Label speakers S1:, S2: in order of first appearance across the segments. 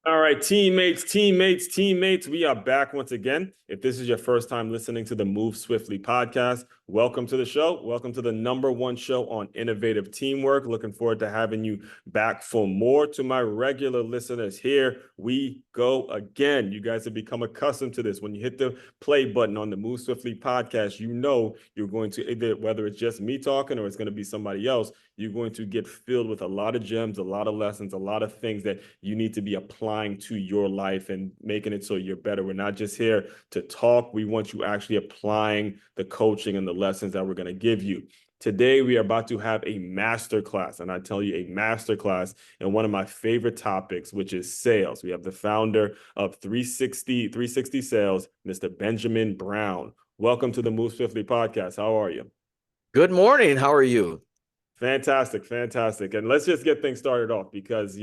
S1: All right, teammates, we are back once again. If this is your first time listening to the Move Swiftly podcast, welcome to the show. Welcome to the number one show on innovative teamwork. Looking forward to having you back for more. To my regular listeners, here we go again. You guys have become accustomed to this. When you hit the play button on the Move Swiftly podcast, you know you're going to either, whether it's just me talking or it's going to be somebody else, you're going to get filled with a lot of gems, a lot of lessons, a lot of things that you need to be applying to your life and making it so you're better. We're not just here to talk. We want you actually applying the coaching and the lessons that we're going to give you. Today, we are about to have a master class, and I tell you, a master class in one of my favorite topics, which is sales. We have the founder of 360 Sales, Mr. Benjamin Brown. Welcome to the Move Swiftly podcast. How are you?
S2: Good morning. How are you?
S1: Fantastic, fantastic. And let's just get things started off because,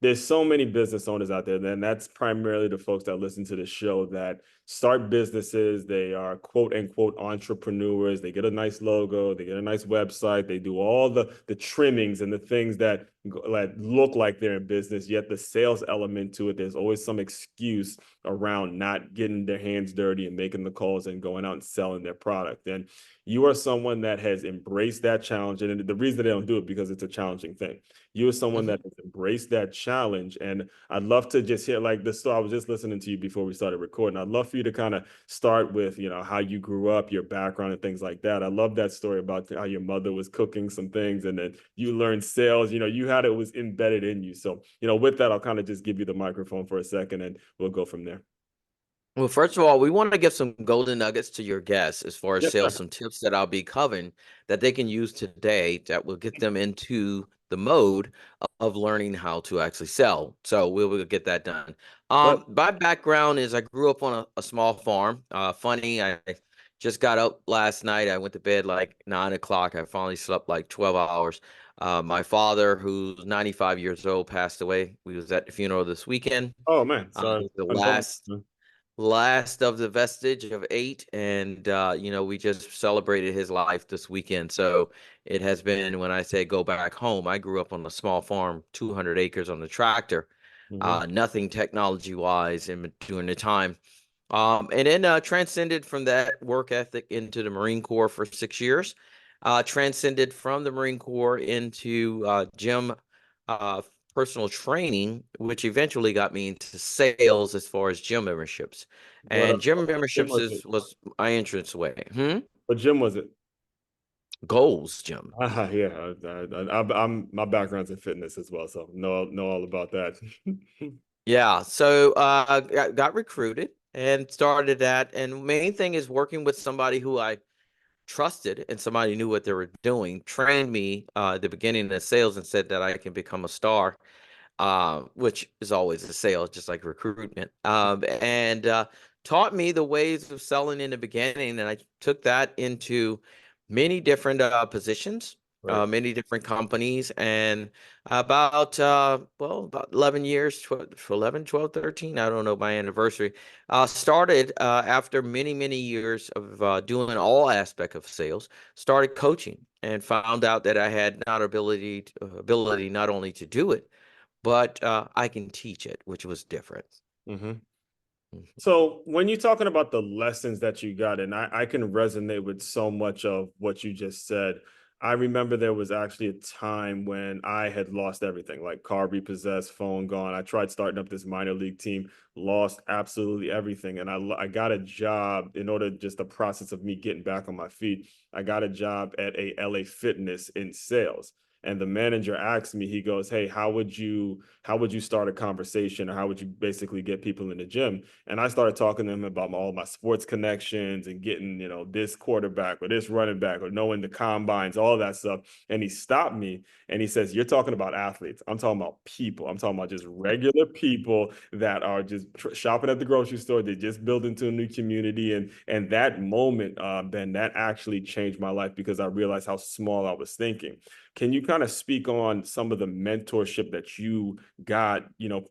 S1: there's so many business owners out there, and that's primarily the folks that listen to the show that start businesses. They are quote unquote entrepreneurs. They get a nice logo, they get a nice website, they do all the trimmings and the things that look like they're in business, yet the sales element to it, there's always some excuse around not getting their hands dirty and making the calls and going out and selling their product. And you are someone that has embraced that challenge. And the reason they don't do it because it's a challenging thing. You are someone
S2: Mhm.
S1: that has embraced that challenge. And I'd love to just hear like this. So I was just listening to you before we started recording. I'd love for you to kind of start with, how you grew up, your background and things like that. I love that story about how your mother was cooking some things and then you learned sales, you had it was embedded in you. So, with that, I'll kind of just give you the microphone for a second and we'll go from there.
S2: Well, first of all, we want to give some golden nuggets to your guests as far as
S1: Yes,
S2: sales,
S1: sir.
S2: some tips that I'll be covering that they can use today that will get them into the mode of learning how to actually sell. So we'll get that done.
S1: But
S2: My background is I grew up on a small farm. Funny, I just got up last night. I went to bed like 9 o'clock. I finally slept like 12 hours. My father, who's 95 years old, passed away. We was at the funeral this weekend.
S1: oh man, sorry.
S2: The
S1: Condolences,
S2: last
S1: man.
S2: last of the vestige of eight, and we just celebrated his life this weekend. So it has been, when I say go back home, I grew up on a small farm, 200 acres on the tractor,
S1: Mhm.
S2: nothing technology wise in during the time. And then transcended from that work ethic into the Marine Corps for 6 years. Transcended from the Marine Corps into gym uh, personal training, which eventually got me into sales as far as gym memberships.
S1: What
S2: And gym
S1: what gym
S2: memberships
S1: was it?
S2: was my entrance way.
S1: What gym was it?
S2: Goals gym.
S1: Yeah, I'm my background's in fitness as well, so know all about that.
S2: Yeah. So got recruited and started that. And main thing is working with somebody who I trusted and somebody knew what they were doing, trained me at the beginning of sales and said that I can become a star, which is always a sale, just like recruitment, and taught me the ways of selling in the beginning. And I took that into many different positions,
S1: Right.
S2: many different companies, and about 11 years, 12, 11, 12, 13, I don't know my anniversary, started after many, many years of doing all aspect of sales, started coaching and found out that I had not ability not only to do it, but I can teach it, which was different.
S1: hmm
S2: Mhm.
S1: So when you're talking about the lessons that you got, and I can resonate with so much of what you just said. I remember there was actually a time when I had lost everything, like car repossessed, phone gone. I tried starting up this minor league team, lost absolutely everything. And I got a job in order just the process of me getting back on my feet. I got a job at a LA Fitness in sales. And the manager asked me, he goes, "Hey, how would you start a conversation or how would you basically get people in the gym?" And I started talking to him about all my sports connections and getting, this quarterback or this running back or knowing the combines, all that stuff. And he stopped me and he says, "You're talking about athletes. I'm talking about people. I'm talking about just regular people that are just shopping at the grocery store. They just build into a new community." And that moment, Ben, that actually changed my life because I realized how small I was thinking. Can you kind of speak on some of the mentorship that you got,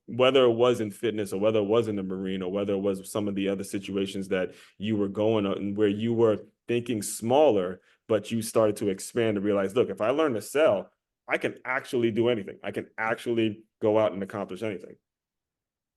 S1: whether it was in fitness or whether it was in the Marine or whether it was some of the other situations that you were going on where you were thinking smaller, but you started to expand and realize, look, if I learn to sell, I can actually do anything. I can actually go out and accomplish anything.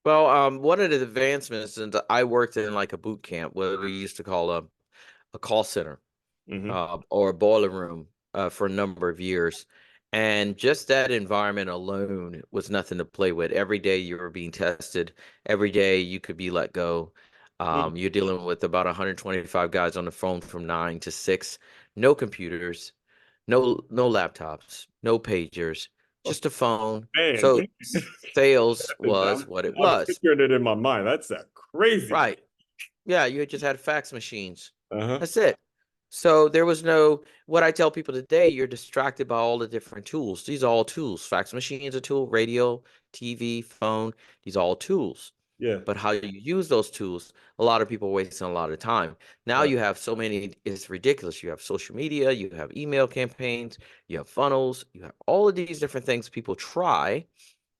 S2: Well, one of the advancements, and I worked in like a boot camp, what we used to call a call center,
S1: Hmm.
S2: or a boiler room, for a number of years. And just that environment alone was nothing to play with. Every day you were being tested. Every day you could be let go. You're dealing with about 125 guys on the phone from 9 to 6. No computers, no laptops, no pagers,
S1: Oh,
S2: just a phone.
S1: man,
S2: So sales was
S1: I'm,
S2: what it
S1: I'm
S2: was.
S1: picturing it in my mind. That's crazy.
S2: Right. Yeah, you just had fax machines.
S1: Uh-huh.
S2: That's it. So there was no, what I tell people today, you're distracted by all the different tools. These are all tools. Fax machine's a tool, radio, TV, phone, these are all tools.
S1: Yeah.
S2: But how you use those tools, a lot of people wasting a lot of time. Now
S1: Right.
S2: you have so many, it's ridiculous. You have social media, you have email campaigns, you have funnels, you have all of these different things people try,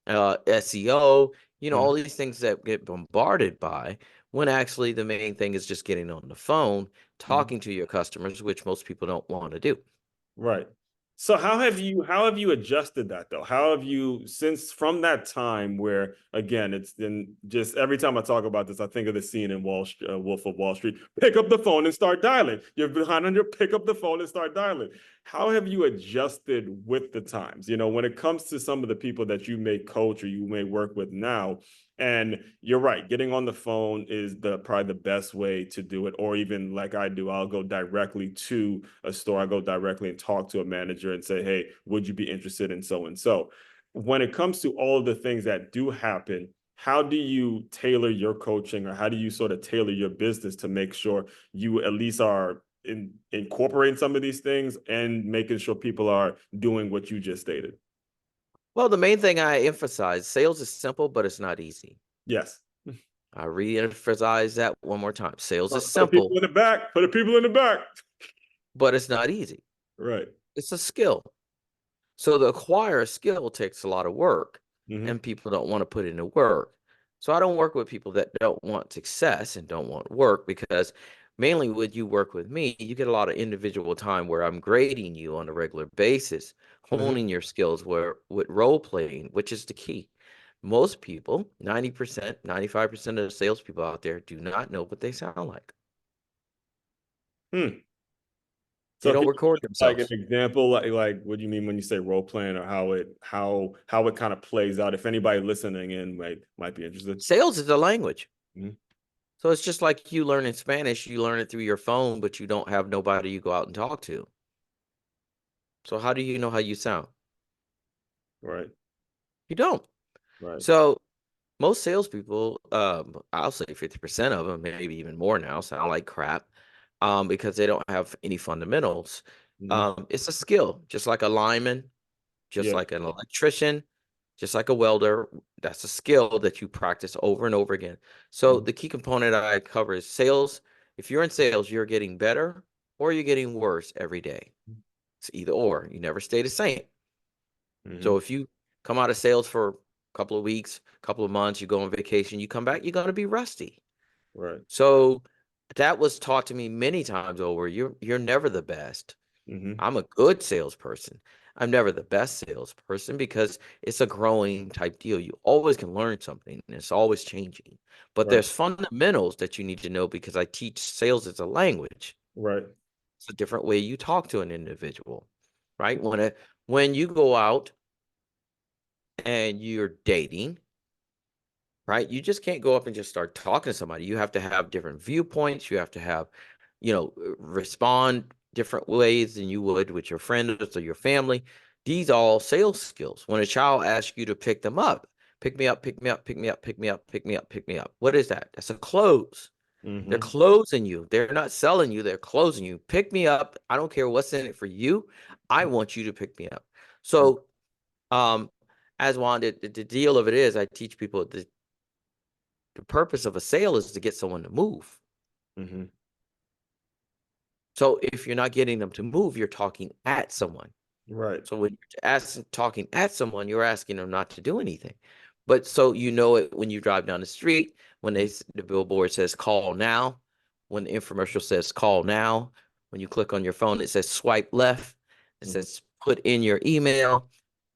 S2: SEO,
S1: Mhm.
S2: all these things that get bombarded by, when actually the main thing is just getting on the phone,
S1: Mhm.
S2: talking to your customers, which most people don't want to do.
S1: Right. So how have you adjusted that though? How have you since from that time where again it's been just every time I talk about this I think of the scene in Wolf of Wall Street. Pick up the phone and start dialing. You're behind on your pick up the phone and start dialing. How have you adjusted with the times? When it comes to some of the people that you may coach or you may work with now, and you're right, getting on the phone is probably the best way to do it. Or even like I do, I'll go directly to a store. I go directly and talk to a manager and say, hey, would you be interested in so and so? When it comes to all of the things that do happen, how do you tailor your coaching or how do you sort of tailor your business to make sure you at least are incorporating some of these things and making sure people are doing what you just stated?
S2: Well, the main thing I emphasize, sales is simple, but it's not easy.
S1: Yes.
S2: I re-emphasize that one more time. Sales is
S1: Put the
S2: simple,
S1: people in the back. Put the people in the back.
S2: but it's not easy.
S1: Right.
S2: It's a skill. So to acquire a skill takes a lot of work,
S1: Mm-hmm.
S2: and people don't want to put in the work. So I don't work with people that don't want success and don't want work, because mainly when you work with me, you get a lot of individual time where I'm grading you on a regular basis,
S1: Mm-hmm.
S2: honing your skills where with role playing, which is the key. Most people, 90%, 95% of the salespeople out there do not know what they sound like.
S1: Hmm.
S2: They
S1: So
S2: don't
S1: can
S2: record
S1: you give like an
S2: themselves.
S1: example, like what do you mean when you say role playing, or how it kind of plays out? If anybody listening in might be interested.
S2: Sales is a language.
S1: Mhm.
S2: So it's just like you learning Spanish, you learn it through your phone, but you don't have nobody you go out and talk to. So how do you know how you sound?
S1: Right,
S2: You don't.
S1: right.
S2: So most salespeople, I'll say 50% of them, maybe even more now, sound like crap, because they don't have any fundamentals.
S1: Mhm.
S2: It's a skill, just like a lineman, just
S1: Yeah.
S2: like an electrician, just like a welder. That's a skill that you practice over and over again. So
S1: Mhm.
S2: the key component I cover is sales. If you're in sales, you're getting better or you're getting worse every day. It's either or. You never stay the same.
S1: Mhm.
S2: So if you come out of sales for a couple of weeks, a couple of months, you go on vacation, you come back, you're going to be rusty.
S1: Right.
S2: So that was taught to me many times over. You're never the best.
S1: Mhm.
S2: I'm a good salesperson. I'm never the best salesperson, because it's a growing type deal. You always can learn something, and it's always changing. But
S1: Right.
S2: there's fundamentals that you need to know, because I teach sales as a language.
S1: Right.
S2: It's a different way you talk to an individual, right? When you go out and you're dating, right? You just can't go up and just start talking to somebody. You have to have different viewpoints. You have to have, respond different ways than you would with your friends or your family. These are all sales skills. When a child asks you to pick them up, pick me up, pick me up, pick me up, pick me up, pick me up, pick me up. What is that? That's a close. They're
S1: Mhm.
S2: closing you. They're not selling you. They're closing you. Pick me up. I don't care what's in it for you. I want you to pick me up. So, um, as Juan, the deal of it is, I teach people the purpose of a sale is to get someone to move.
S1: Mhm.
S2: So if you're not getting them to move, you're talking at someone.
S1: Right.
S2: So when you're talking at someone, you're asking them not to do anything. But so you know it when you drive down the street, when the billboard says call now, when the infomercial says call now, when you click on your phone, it says swipe left, it
S1: Mhm.
S2: says put in your email,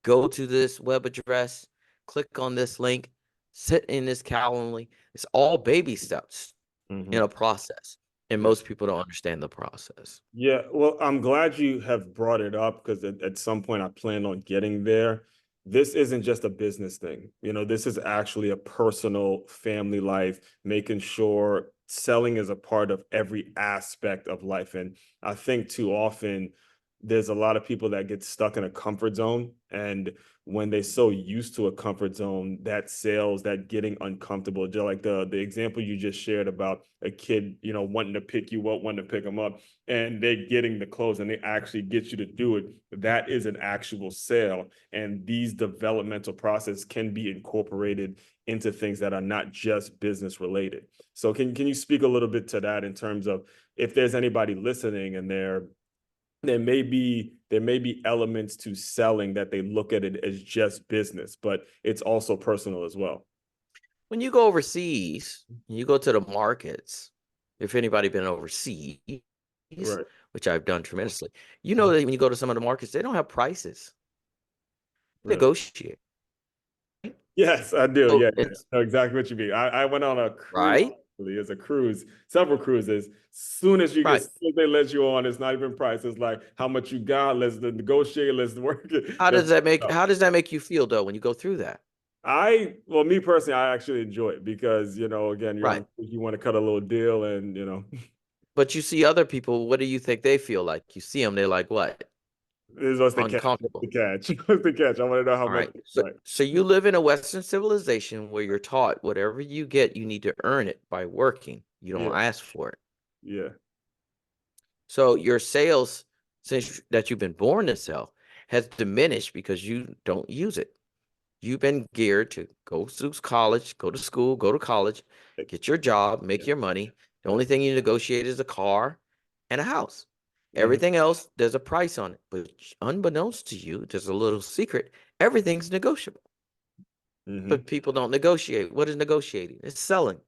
S2: go to this web address, click on this link, sit in this Calendly. It's all baby steps in
S1: Hmm.
S2: a process. And
S1: Yeah.
S2: most people don't understand the process.
S1: Yeah, well, I'm glad you have brought it up because at some point I plan on getting there. This isn't just a business thing. This is actually a personal family life, making sure selling is a part of every aspect of life. And I think too often there's a lot of people that get stuck in a comfort zone. And when they're so used to a comfort zone, that sales, that getting uncomfortable, just like the example you just shared about a kid, wanting to pick you up, wanting to pick them up, and they're getting the clothes and they actually get you to do it, that is an actual sale. And these developmental processes can be incorporated into things that are not just business related. So can you speak a little bit to that in terms of if there's anybody listening and there may be elements to selling that they look at it as just business, but it's also personal as well.
S2: When you go overseas, you go to the markets, if anybody been overseas,
S1: Right.
S2: which I've done tremendously, you know that when you go to some of the markets, they don't have prices.
S1: Really?
S2: Negotiate.
S1: Yes, I do.
S2: So
S1: Yeah, yeah.
S2: it's
S1: I know exactly what you mean. I went on a cruise,
S2: right,
S1: actually, as a cruise, several cruises.
S2: right.
S1: Soon as they let you on, it's not even price. It's like how much you got. Let's negotiate. Let's work it.
S2: How
S1: Let's
S2: does that
S1: work it
S2: make
S1: out.
S2: how does that make you feel though when you go through that?
S1: Well, me personally, I actually enjoy it because, again, you're
S2: Right.
S1: on, you want to cut a little deal and,
S2: But you see other people, what do you think they feel like? You see them, they're like, what?
S1: this is what's the catch. What's
S2: Uncomfortable.
S1: the catch? What's the catch? I want to know how
S2: All
S1: much.
S2: right. So
S1: Right.
S2: so you live in a Western civilization where you're taught whatever you get, you need to earn it by working. You
S1: Yeah.
S2: don't ask for it.
S1: Yeah.
S2: So your sales, since that you've been born to sell, has diminished because you don't use it. You've been geared to go to college, go to school, go to college, get your job, make
S1: Yeah.
S2: your money. The
S1: Yeah.
S2: only thing you negotiate is a car and a house.
S1: Hmm.
S2: Everything else, there's a price on it. But unbeknownst to you, there's a little secret. Everything's negotiable.
S1: Hmm.
S2: But people don't negotiate. What is negotiating? It's selling,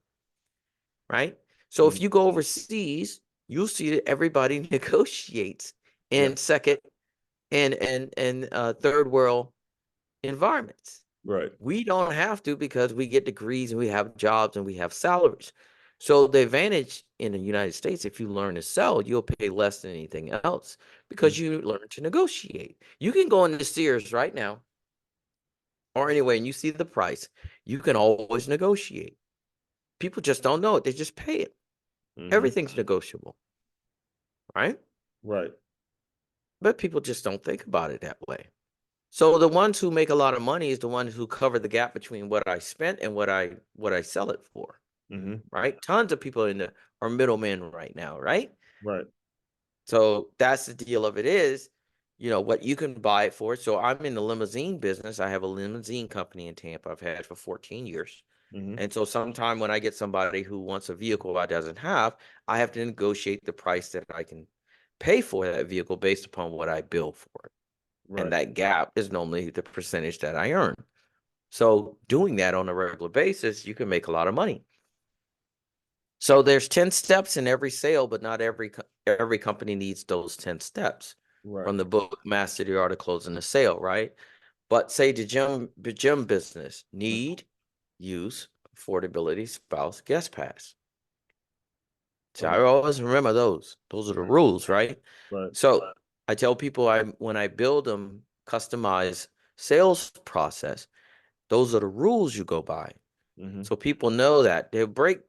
S2: right? So
S1: Hmm.
S2: if you go overseas, you'll see that everybody negotiates
S1: Yeah.
S2: in second and third world environments.
S1: Right.
S2: We don't have to because we get degrees and we have jobs and we have salaries. So the advantage in the United States, if you learn to sell, you'll pay less than anything else because
S1: Mhm.
S2: you learn to negotiate. You can go into Sears right now or anywhere and you see the price. You can always negotiate. People just don't know it. They just pay it.
S1: Mhm.
S2: Everything's negotiable, right?
S1: Right.
S2: But people just don't think about it that way. So the ones who make a lot of money is the ones who cover the gap between what I spent and what I sell it for,
S1: Mhm.
S2: right? Tons of people in the are middlemen right now, right?
S1: Right.
S2: So that's the deal of it is, what you can buy it for. So I'm in the limousine business. I have a limousine company in Tampa I've had for 14 years.
S1: Mhm.
S2: And so sometime when I get somebody who wants a vehicle I doesn't have, I have to negotiate the price that I can pay for that vehicle based upon what I bill for it. And
S1: Right.
S2: that gap is normally the percentage that I earn. So doing that on a regular basis, you can make a lot of money. So there's 10 steps in every sale, but not every company needs those 10 steps
S1: Right.
S2: from the book Master the Art of Closing the Sale, right? But say the gym business, need, use, affordability, spouse, guest pass. So I
S1: Okay.
S2: always remember those. Those are the rules, right?
S1: Right.
S2: So I tell people when I build them customized sales process, those are the rules you go by.
S1: Mhm.
S2: So people know that they'll break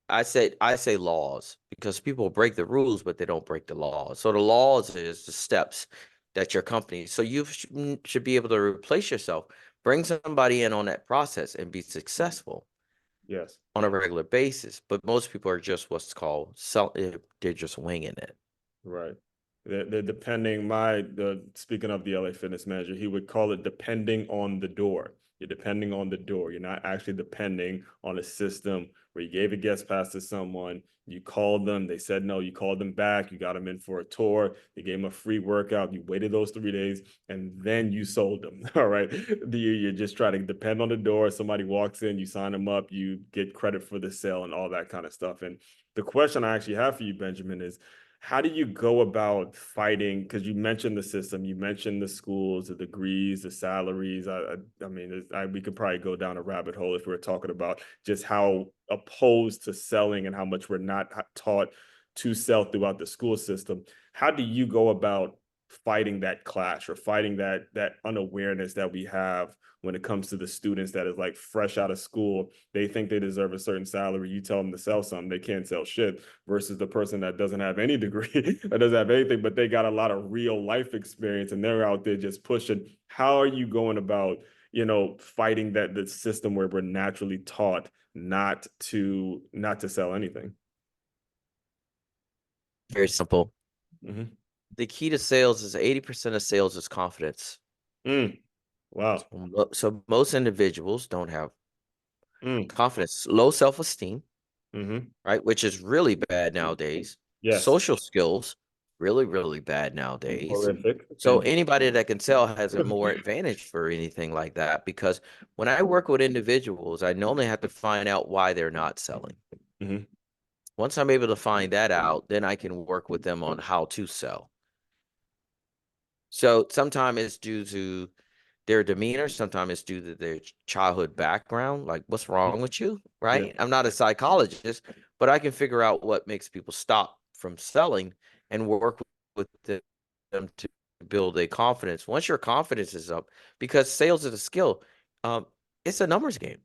S2: I say laws because people break the rules, but they don't break the laws. So the laws is the steps that your company. So you should be able to replace yourself, bring somebody in on that process and be successful
S1: Yes.
S2: on a regular basis. But most people are just what's called they're just winging it.
S1: Right. They're depending speaking of the LA Fitness manager, he would call it depending on the door. You're depending on the door. You're not actually depending on a system where you gave a guest pass to someone, you called them, they said no, you called them back, you got them in for a tour, they gave them a free workout, you waited those 3 days, and then you sold them. All right. You're just trying to depend on the door. Somebody walks in, you sign them up, you get credit for the sale and all that kind of stuff. And the question I actually have for you, Benjamin, is how do you go about fighting? Because you mentioned the system, you mentioned the schools, the degrees, the salaries. I mean, we could probably go down a rabbit hole if we were talking about just how opposed to selling and how much we're not taught to sell throughout the school system. How do you go about fighting that clash or fighting that unawareness that we have when it comes to the students that is like fresh out of school? They think they deserve a certain salary. You tell them to sell something, they can't sell shit, versus the person that doesn't have any degree, that doesn't have anything, but they got a lot of real life experience and they're out there just pushing. How are you going about, fighting that the system where we're naturally taught not to sell anything?
S2: Very simple.
S1: Mm-hmm.
S2: The key to sales is 80% of sales is confidence.
S1: Wow.
S2: So most individuals don't have
S1: Mm.
S2: confidence, low self-esteem,
S1: Mm-hmm.
S2: right? Which is really bad nowadays.
S1: Yes.
S2: Social skills, really, really bad nowadays.
S1: Horrific.
S2: So
S1: And
S2: anybody that can sell has a more advantage for anything like that. Because when I work with individuals, I normally have to find out why they're not selling.
S1: Mhm.
S2: Once I'm able to find that out, then I can work with them on how to sell. So sometimes it's due to their demeanor, sometimes it's due to their childhood background. Like, what's wrong with you?
S1: Yeah.
S2: Right? I'm not a psychologist, but I can figure out what makes people stop from selling and work with them to build a confidence. Once your confidence is up, because sales is a skill, it's a numbers game.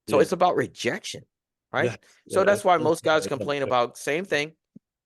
S2: So
S1: Yeah.
S2: it's about rejection, right?
S1: Yeah.
S2: So
S1: Yeah.
S2: that's why most guys complain about same thing.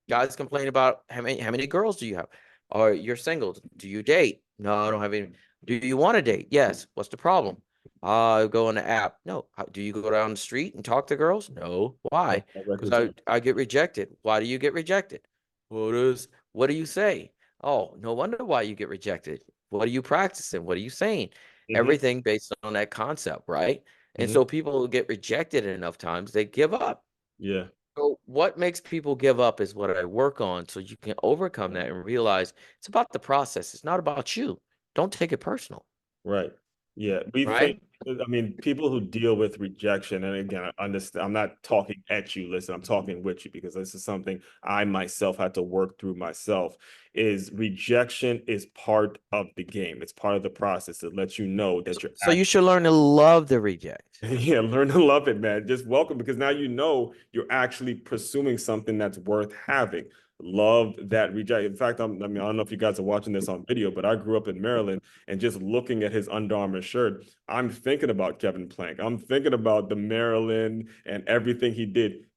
S2: Guys complain about how many girls do you have? Or you're single. Do you date? No, I don't have any. Do you want to date? Yes. What's the problem? Go on the app. No. Do you go down the street and talk to girls? No. Why? Because I get rejected. Why do you get rejected? What do you say? Oh, no wonder why you get rejected. What are you practicing? What are you saying?
S1: Mhm.
S2: Everything based on that concept, right? And
S1: Mhm.
S2: so people get rejected enough times, they give up.
S1: Yeah.
S2: So what makes people give up is what I work on, so you can overcome that and realize it's about the process. It's not about you. Don't take it personal,
S1: Right. Yeah. We
S2: right?
S1: think, I mean, people who deal with rejection, and again, I understand, I'm not talking at you, listen, I'm talking with you because this is something I myself had to work through myself, is rejection is part of the game. It's part of the process. It lets you know that you're
S2: So you should learn to love the reject.
S1: yeah, learn to love it, man. Just welcome because now you know you're actually pursuing something that's worth having. Love that reject. In fact, I mean, I don't know if you guys are watching this on video, but I grew up in Maryland and just looking at his Under Armour shirt, I'm thinking about Kevin Plank. I'm thinking about the Maryland and everything he did.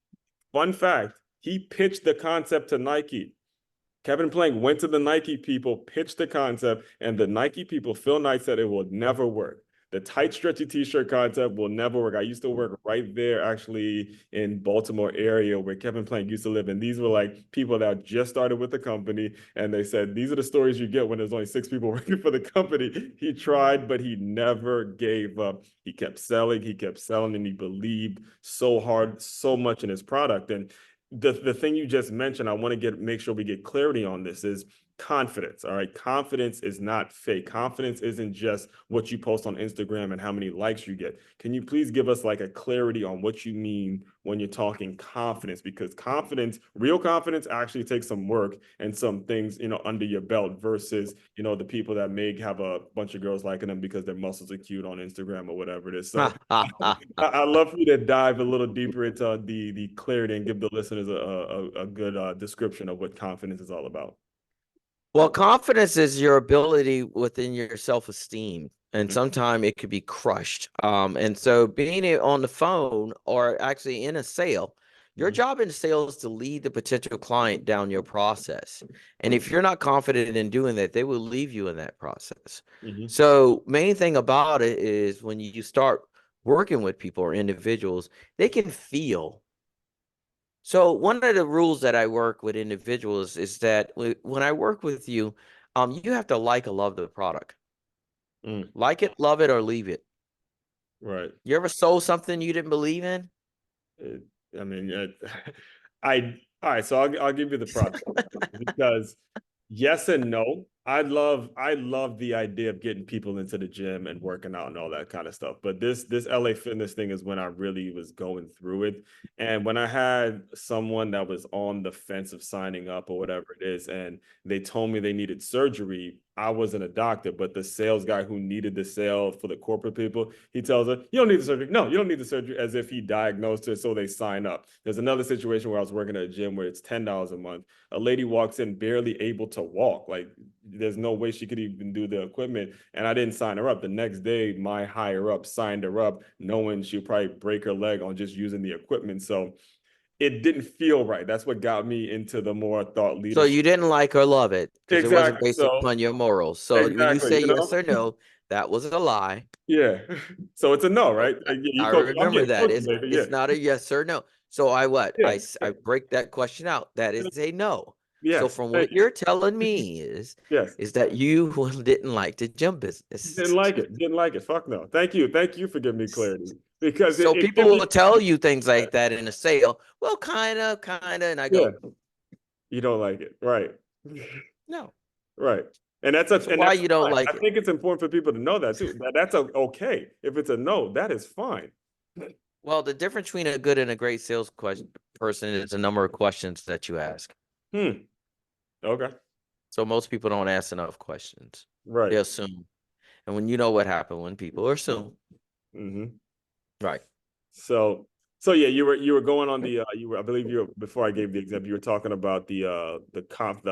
S1: Fun fact, he pitched the concept to Nike. Kevin Plank went to the Nike people, pitched the concept, and the Nike people, Phil Knight said it will never work. The tight, stretchy t-shirt concept will never work. I used to work right there, actually, in Baltimore area where Kevin Plank used to live. And these were like people that just started with the company. And they said, these are the stories you get when there's only 6 people working for the company. He tried, but he never gave up. He kept selling, and he believed so hard, so much in his product. And the thing you just mentioned, I want to make sure we get clarity on this, is confidence. All right. Confidence is not fake. Confidence isn't just what you post on Instagram and how many likes you get. Can you please give us like a clarity on what you mean when you're talking confidence? Because confidence, real confidence, actually takes some work and some things, under your belt versus, the people that may have a bunch of girls liking them because their muscles are cute on Instagram or whatever it is. So I'd love for you to dive a little deeper into the clarity and give the listeners a good description of what confidence is all about.
S2: Well, confidence is your ability within your self-esteem, and
S1: Mhm.
S2: sometimes it could be crushed. And so being on the phone or actually in a sale, your
S1: Mhm.
S2: job in sales is to lead the potential client down your process. And if you're not confident in doing that, they will leave you in that process.
S1: Mhm.
S2: So main thing about it is when you start working with people or individuals, they can feel. So one of the rules that I work with individuals is that when I work with you, you have to like or love the product.
S1: Mm.
S2: Like it, love it, or leave it.
S1: Right.
S2: You ever sold something you didn't believe in?
S1: It, I mean, I all right. So I'll give you the process because Yes and no. I love the idea of getting people into the gym and working out and all that kind of stuff. But this LA Fitness thing is when I really was going through it. And when I had someone that was on the fence of signing up or whatever it is, and they told me they needed surgery, I wasn't a doctor, but the sales guy who needed the sale for the corporate people, he tells her, "You don't need the surgery." No, you don't need the surgery, as if he diagnosed her, so they sign up. There's another situation where I was working at a gym where it's $10 a month. A lady walks in barely able to walk. Like there's no way she could even do the equipment. And I didn't sign her up. The next day, my higher up signed her up, knowing she'd probably break her leg on just using the equipment. So it didn't feel right. That's what got me into the more thought
S2: So
S1: leadership.
S2: you didn't like or love it because it wasn't
S1: Exactly.
S2: based
S1: So
S2: upon your morals. So when you
S1: exactly,
S2: say yes or no, that was a lie.
S1: yeah. So it's a no,
S2: So
S1: right? You
S2: I
S1: coach. I'm
S2: remember
S1: getting
S2: that.
S1: coaching later. Yeah.
S2: It's not a yes or no. So I what?
S1: Yeah.
S2: I break that question out. That is a no. So
S1: Yes.
S2: from
S1: Thank
S2: what
S1: you.
S2: you're telling me
S1: Yes.
S2: is that you didn't like the gym
S1: Didn't
S2: business.
S1: like it. Didn't like it. Fuck no. Thank you. Thank you for giving me clarity because
S2: So
S1: it
S2: people
S1: gives
S2: will
S1: me.
S2: tell you things like that in a sale. Well, kind of, and I
S1: Yeah.
S2: go,
S1: You don't like it. Right.
S2: no.
S1: Right.
S2: So
S1: And
S2: why
S1: that's
S2: you don't
S1: fine.
S2: like
S1: I
S2: it?
S1: think it's important for people to know that too. That's okay. If it's a no, that is fine.
S2: Well, the difference between a good and a great person is the number of questions that you ask.
S1: Hmm. Okay.
S2: So most people don't ask enough questions. They
S1: Right.
S2: assume. And when you know what happened when people assume.
S1: Hmm.
S2: Right.
S1: So yeah, you were going on the you were I believe you were, before I gave the example, you were talking about the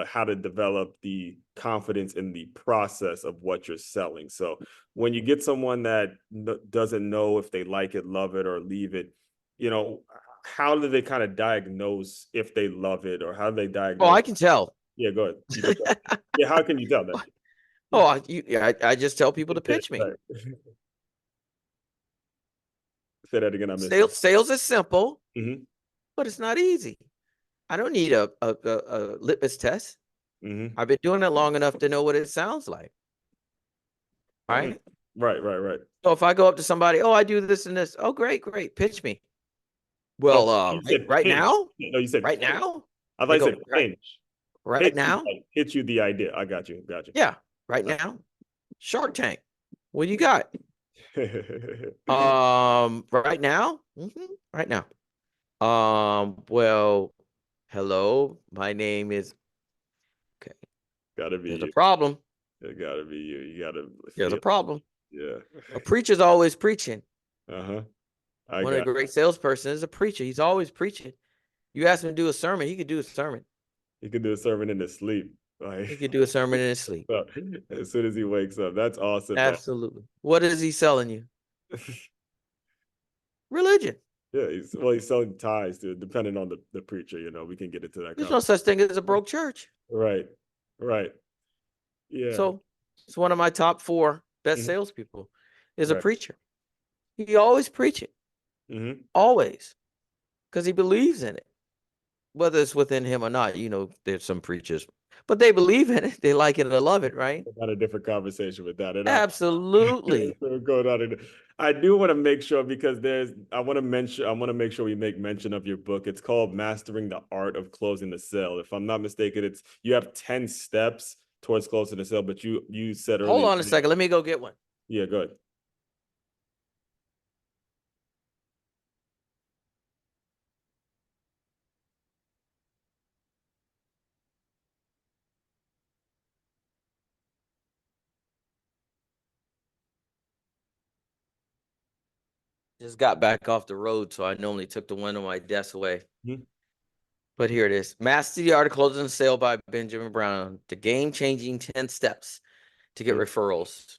S1: how to develop the confidence in the process of what you're selling. So when you get someone that doesn't know if they like it, love it, or leave it, you know, how do they kind of diagnose if they love it, or how do they
S2: Oh,
S1: diagnose?
S2: I can tell.
S1: Yeah, go ahead. You can tell. Yeah, how can you tell that?
S2: Oh, I just tell people to pitch me.
S1: Right. Say that again. I missed that.
S2: Sales is simple,
S1: Hmm.
S2: but it's not easy. I don't need a litmus test.
S1: Hmm.
S2: I've been doing it long enough to know what it sounds like. Right.
S1: Right. Right. Right.
S2: So if I go up to somebody, oh, I do this and this. Oh, great, great. Pitch me.
S1: Oh,
S2: Well,
S1: you said
S2: right
S1: pinch.
S2: now,
S1: No, you said
S2: right
S1: pinch.
S2: now,
S1: I thought
S2: they
S1: you
S2: go
S1: said
S2: right,
S1: pinch.
S2: right
S1: Pitch is
S2: now.
S1: like hit you the idea. I got you. Got
S2: Yeah, right
S1: you.
S2: now. Shark Tank. What do you got?
S1: Uh,
S2: Right now. Right now. Well, hello. My name is. Okay.
S1: gotta be
S2: There's a
S1: you.
S2: problem.
S1: It gotta be you. You gotta
S2: There's a
S1: feel.
S2: problem.
S1: Yeah.
S2: A preacher's always preaching.
S1: Uh-huh. I
S2: One of
S1: got.
S2: the great salesperson is a preacher. He's always preaching. You ask him to do a sermon, he could do a sermon.
S1: You can do a sermon in his sleep.
S2: He
S1: Like
S2: could do a sermon in his sleep.
S1: as soon as he wakes up. That's awesome, man.
S2: Absolutely. What is he selling you? Religion.
S1: Yeah, he's selling ties to depending on the preacher, we can get into that
S2: There's no
S1: conversation.
S2: such thing as a broke church.
S1: Right. Right. Yeah.
S2: So it's one of my top 4 best
S1: Mhm.
S2: salespeople is a
S1: Right.
S2: preacher. He always preaching,
S1: Hmm.
S2: always, because he believes in it, whether it's within him or not. There's some preachers, but they believe in it. They like it or love it, right?
S1: Got a different conversation with that. And
S2: Absolutely.
S1: we'll go down into- I do want to make sure because I want to make sure we make mention of your book. It's called Mastering the Art of Closing the Sale. If I'm not mistaken, you have 10 steps towards closing the sale, but you said
S2: Hold
S1: earlier.
S2: on a second. Let me go get one.
S1: Yeah, go ahead.
S2: Just got back off the road, so I normally took the one on my desk away.
S1: Mhm.
S2: But here it is. Master the Art of Closing the Sale by Benjamin Brown. The game-changing 10 steps to get
S1: Mhm.
S2: referrals.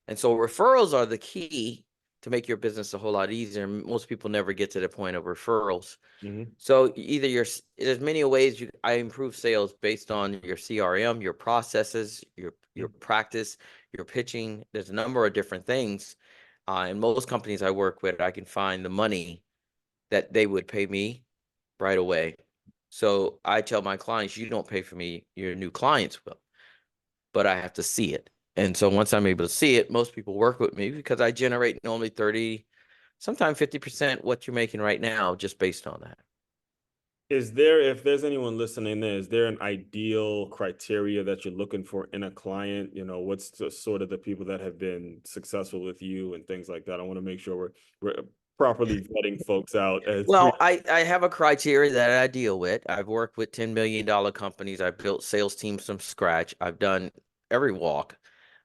S2: And so referrals are the key to make your business a whole lot easier. Most people never get to the point of referrals.
S1: Mhm.
S2: So there's many ways I improve sales based on your CRM, your processes, your practice, your pitching. There's a number of different things. In most companies I work with, I can find the money that they would pay me right away. So I tell my clients, you don't pay for me, your new clients will, but I have to see it. And so once I'm able to see it, most people work with me because I generate normally 30, sometimes 50% what you're making right now just based on that.
S1: Is there, if there's anyone listening there, is there an ideal criteria that you're looking for in a client? You know, what's the sort of the people that have been successful with you and things like that? I want to make sure we're properly vetting folks out as we.
S2: Well, I have a criteria that I deal with. I've worked with $10 million companies. I've built sales teams from scratch. I've done every walk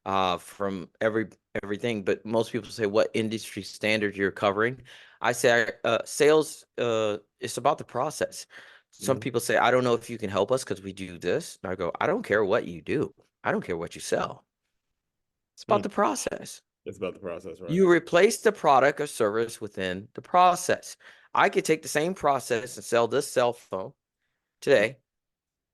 S2: from everything. But most people say, what industry standard you're covering? I say sales, it's about the process. Some
S1: Mhm.
S2: people say, I don't know if you can help us because we do this. And I go, I don't care what you do. I don't care what you sell. It's about
S1: Hmm.
S2: the process.
S1: It's about the process, right?
S2: You replace the product or service within the process. I could take the same process and sell this cell phone today.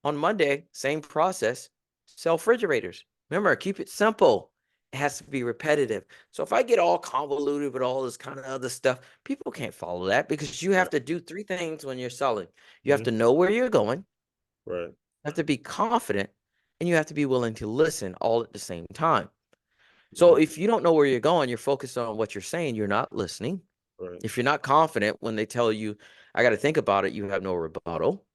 S2: On Monday, same process, sell refrigerators. Remember, keep it simple. It has to be repetitive. So if I get all convoluted with all this kind of other stuff, people can't follow that because you have
S1: Right.
S2: to do three things when you're selling. You have
S1: Mhm.
S2: to know where you're going,
S1: Right.
S2: you have to be confident, and you have to be willing to listen all at the same time. So
S1: Mhm.
S2: if you don't know where you're going, you're focused on what you're saying, you're not listening.
S1: Right.
S2: If you're not confident when they tell you, I got to think about it, you have no rebuttal.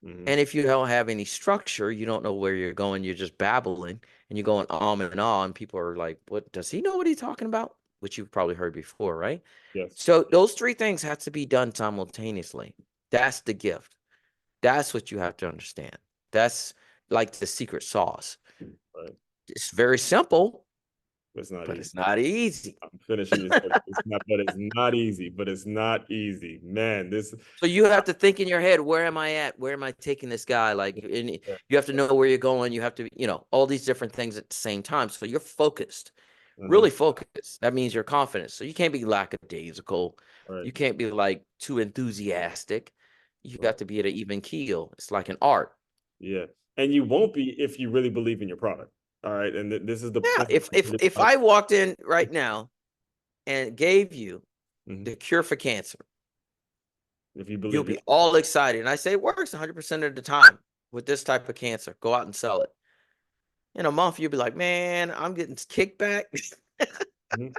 S1: Mhm.
S2: And if you don't have any structure, you don't know where you're going, you're just babbling and you're going and on. And people are like, what does he know what he's talking about? Which you've probably heard before, right?
S1: Yes.
S2: So those three things have to be done simultaneously. That's the gift. That's what you have to understand. That's like the secret sauce.
S1: Right.
S2: It's very simple,
S1: It's not
S2: but
S1: easy.
S2: it's not easy.
S1: I'm finishing your sentence. It's not, but it's not easy, but it's not easy. Man, this.
S2: So you have to think in your head, where am I at? Where am I taking this guy? Like, and
S1: Yeah.
S2: you have to know where you're going. You have to, all these different things at the same time. So you're focused,
S1: Uh-huh.
S2: really focused. That means you're confident. So you can't be lackadaisical.
S1: Right.
S2: You can't be like too enthusiastic. You got
S1: Right.
S2: to be at an even keel. It's like an art.
S1: Yeah. And you won't be if you really believe in your product. All right. And this is the
S2: Yeah.
S1: point.
S2: If I walked in right now and gave you
S1: Mhm.
S2: the cure for cancer,
S1: If you
S2: you'll
S1: believe
S2: be
S1: it.
S2: all excited. And I say it works 100% of the time with this type of cancer. Go out and sell it. In a month, you'll be like, man, I'm getting kickback.
S1: Mhm.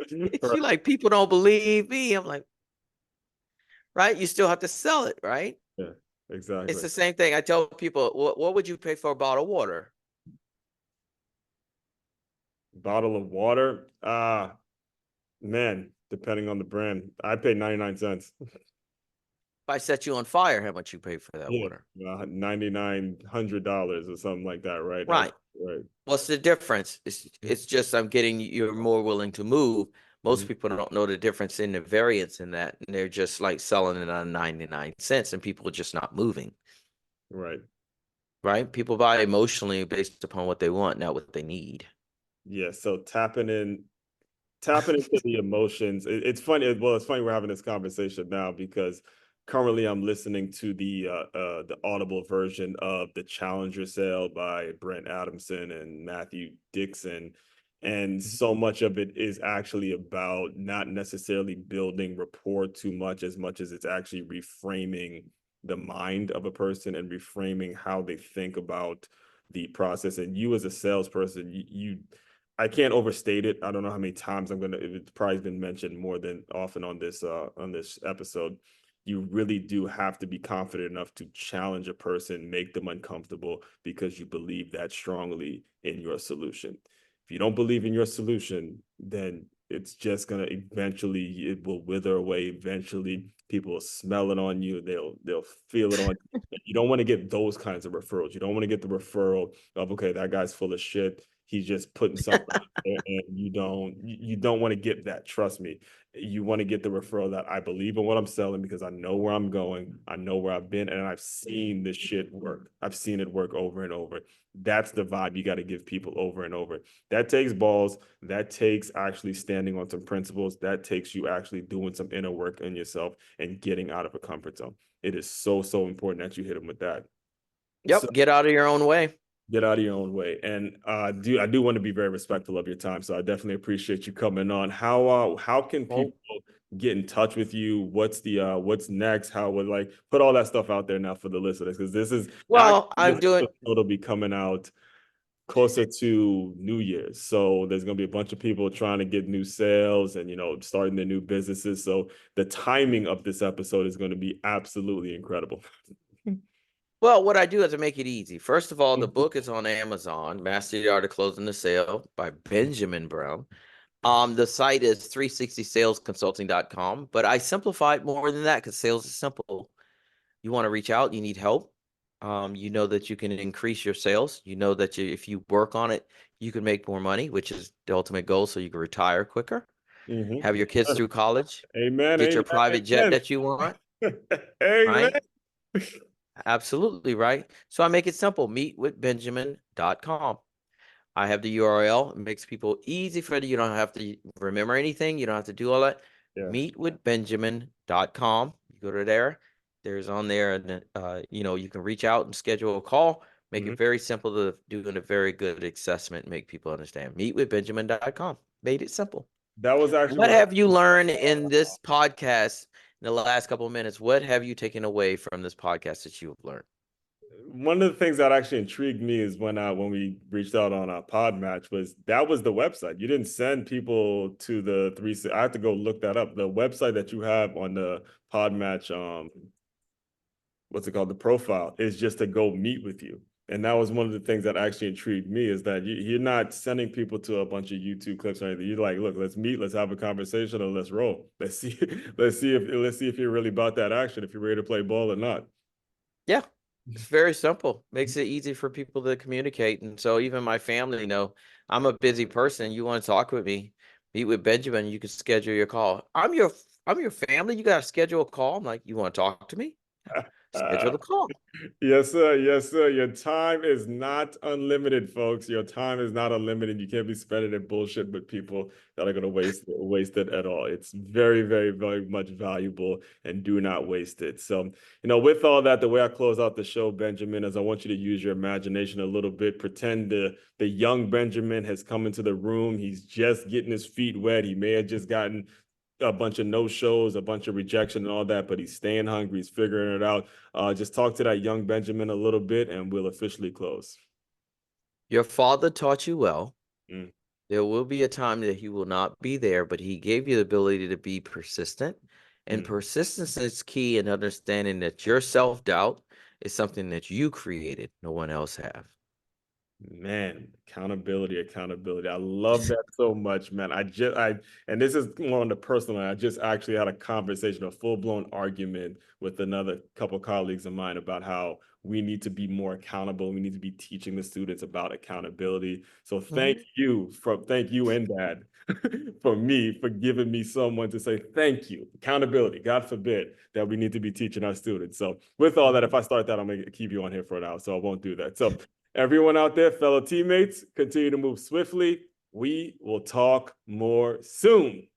S2: You
S1: Right.
S2: like, people don't believe me. I'm like, right? You still have to sell it, right?
S1: Yeah.
S2: It's
S1: Exactly.
S2: the same thing. I tell people, what would you pay for a bottle of water?
S1: Bottle of water. Man, depending on the brand, I pay 99 cents.
S2: If I set you on fire, how much you pay for that
S1: Yeah.
S2: water?
S1: $9,900 or something like that, right? That's
S2: Right.
S1: right.
S2: What's the difference? It's just I'm getting you're more willing to move. Most
S1: Mhm.
S2: people don't know the difference in the variance in that, and they're just like selling it on 99 cents, and people are just not moving.
S1: Right.
S2: Right? People buy emotionally based upon what they want, not what they need.
S1: Yeah. So tapping into the emotions. It's funny. Well, it's funny we're having this conversation now because currently I'm listening to the Audible version of The Challenger Sale by Brent Adamson and Matthew Dixon. And so much of it is actually about not necessarily building rapport too much as it's actually reframing the mind of a person and reframing how they think about the process. And you as a salesperson, you I can't overstate it. I don't know how many times it's probably been mentioned more than often on this episode. You really do have to be confident enough to challenge a person, make them uncomfortable because you believe that strongly in your solution. If you don't believe in your solution, then it's just gonna eventually it will wither away. Eventually, people will smell it on you. They'll feel it on you. You don't want to get those kinds of referrals. You don't want to get the referral of, okay, that guy's full of shit. He's just putting something out there, and you don't want to get that. Trust me. You want to get the referral that I believe in what I'm selling because I know where I'm going. I know where I've been, and I've seen this shit work. I've seen it work over and over. That's the vibe you got to give people over and over. That takes balls. That takes actually standing on some principles. That takes you actually doing some inner work in yourself and getting out of a comfort zone. It is so important that you hit them with that. So
S2: Yep, get out of your own way.
S1: get out of your own way. And I do want to be very respectful of your time. So I definitely appreciate you coming on. How can
S2: Well,
S1: people get in touch with you? What's the what's next? How would like put all that stuff out there now for the listeners? Because this is actually
S2: I'm
S1: this
S2: doing
S1: episode will be coming out closer to New Year's. So there's going to be a bunch of people trying to get new sales and, starting their new businesses. So the timing of this episode is going to be absolutely incredible.
S2: Well, what I do is I make it easy. First of all, the book is on Amazon, Master the Art of Closing the Sale by Benjamin Brown. The site is 360salesconsulting.com, but I simplify it more than that because sales is simple. You want to reach out, you need help. You know that you can increase your sales. You know that if you work on it, you can make more money, which is the ultimate goal, so you can retire quicker, have your kids through college,
S1: Amen.
S2: get your
S1: Amen.
S2: private jet that you want,
S1: Amen.
S2: right? Absolutely, right? So I make it simple, meetwithbenjamin.com. I have the URL. It makes people easy for you. You don't have to remember anything. You don't have to do all that.
S1: Yeah.
S2: Meetwithbenjamin.com. You go to there. There's on there, and you can reach out and schedule a call. Make it very simple to do a very good assessment. Make people understand. Meetwithbenjamin.com. Made it simple.
S1: That was actually
S2: What have you learned in this podcast in the last couple of minutes? What have you taken away from this podcast that you have learned?
S1: one of the things that actually intrigued me is when we reached out on our pod match was that was the website. You didn't send people to the three. I have to go look that up. The website that you have on the pod match, what's it called? The profile is just to go meet with you. And that was one of the things that actually intrigued me is that you're not sending people to a bunch of YouTube clips or anything. You're like, look, let's meet, let's have a conversation, or let's roll. Let's see if you're really about that action, if you're ready to play ball or not.
S2: Yeah. It's very simple. Makes it easy for people to communicate. And so even my family know I'm a busy person. You want to talk with me, meet with Benjamin, you can schedule your call. I'm your family. You got to schedule a call. I'm like, you want to talk to me? Schedule the call.
S1: Yes, sir. Yes, sir. Your time is not unlimited, folks. Your time is not unlimited. You can't be spending it bullshit with people that are going to waste it at all. It's very, very, very much valuable, and do not waste it. So, with all that, the way I close out the show, Benjamin, is I want you to use your imagination a little bit. Pretend the young Benjamin has come into the room. He's just getting his feet wet. He may have just gotten a bunch of no-shows, a bunch of rejection and all that, but he's staying hungry. He's figuring it out. Just talk to that young Benjamin a little bit and we'll officially close.
S2: Your father taught you well.
S1: Mm.
S2: There will be a time that he will not be there, but he gave you the ability to be persistent. And persistence is key in understanding that your self-doubt is something that you created, no one else have.
S1: Man, accountability. I love that so much, man. And this is more on the personal. I just actually had a conversation, a full-blown argument with another couple colleagues of mine about how we need to be more accountable. We need to be teaching the students about accountability. So thank you and Dad for giving me someone to say thank you. Accountability. God forbid that we need to be teaching our students. So with all that, if I start that, I'm gonna keep you on here for an hour. So I won't do that. So everyone out there, fellow teammates, continue to move swiftly. We will talk more soon.